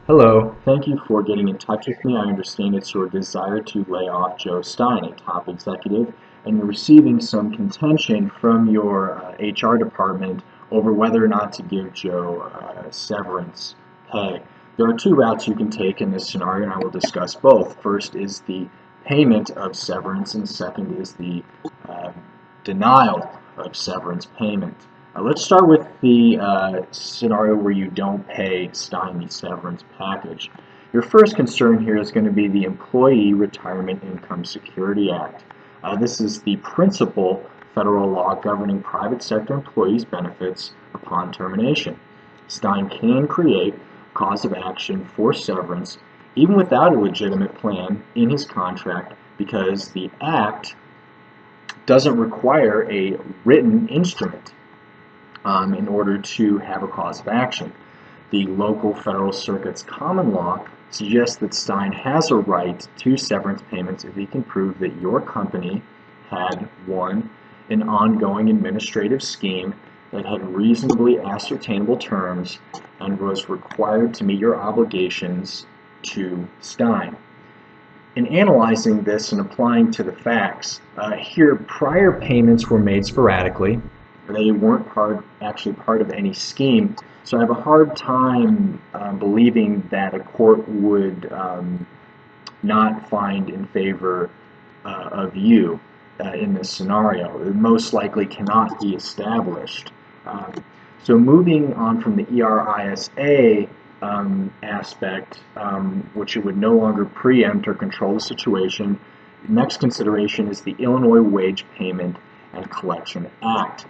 Hello, thank you for getting in touch with me. I understand it's your desire to lay off Joe Stein, a top executive, and you're receiving some contention from your HR department over whether or not to give Joe severance pay. There are two routes you can take in this scenario, and I will discuss both. First is the payment of severance, and second is the denial of severance payment. Let's start with the scenario where you don't pay Stein the severance package. Your first concern here is going to be the Employee Retirement Income Security Act. This is the principal federal law governing private sector employees' benefits upon termination. Stein can create a cause of action for severance even without a legitimate plan in his contract because the act doesn't require a written instrument in order to have a cause of action. The local federal circuit's common law suggests that Stein has a right to severance payments if he can prove that your company had, one, an ongoing administrative scheme that had reasonably ascertainable terms and was required to meet your obligations to Stein. In analyzing this and applying to the facts, here prior payments were made sporadically. They weren't actually part of any scheme, so I have a hard time believing that a court would not find in favor of you in this scenario. It most likely cannot be established. So moving on from the ERISA aspect, which it would no longer preempt or control the situation, the next consideration is the Illinois Wage Payment and Collection Act.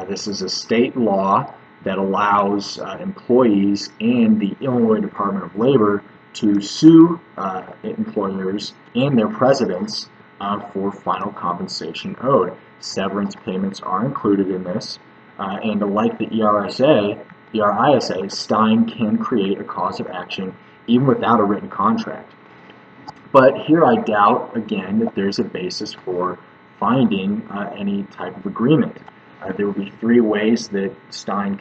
This is a state law that allows employees and the Illinois Department of Labor to sue employers and their presidents for final compensation owed. Severance payments are included in this, and like the ERISA, Stein can create a cause of action even without a written contract. But here I doubt, again, that there's a basis for finding any type of agreement. There would be three ways that Stein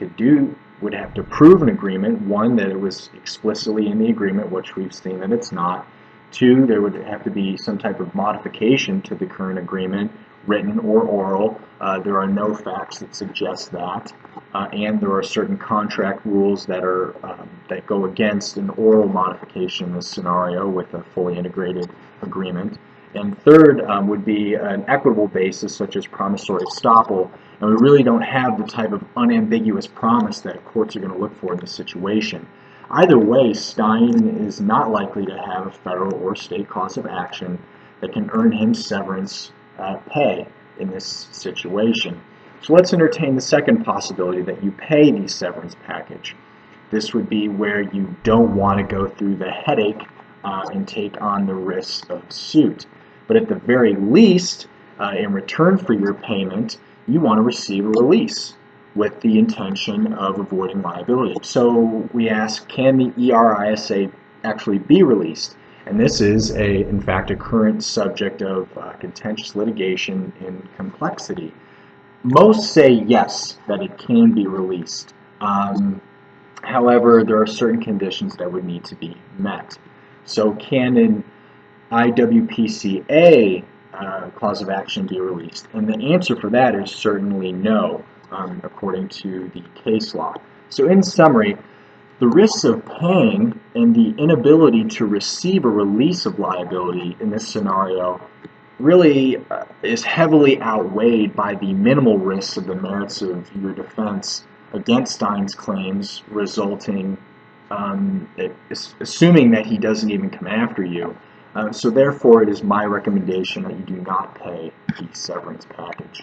would have to prove an agreement. One, that it was explicitly in the agreement, which we've seen that it's not. Two, there would have to be some type of modification to the current agreement, written or oral. There are no facts that suggest that. And there are certain contract rules that go against an oral modification in this scenario with a fully integrated agreement. And third would be an equitable basis, such as promissory estoppel. And we really don't have the type of unambiguous promise that courts are going to look for in this situation. Either way, Stein is not likely to have a federal or state cause of action that can earn him severance pay in this situation. So let's entertain the second possibility, that you pay the severance package. This would be where you don't want to go through the headache and take on the risk of suit. But at the very least, in return for your payment, you want to receive a release with the intention of avoiding liability. So we ask, can the ERISA actually be released? And this is, in fact, a current subject of contentious litigation in complexity. Most say yes, that it can be released. However, there are certain conditions that would need to be met. So can an IWPCA cause of action be released? And the answer for that is certainly no, according to the case law. So in summary, the risks of paying and the inability to receive a release of liability in this scenario really is heavily outweighed by the minimal risks of the merits of your defense against Stein's claims, resulting, assuming that he doesn't even come after you. So therefore, it is my recommendation that you do not pay the severance package.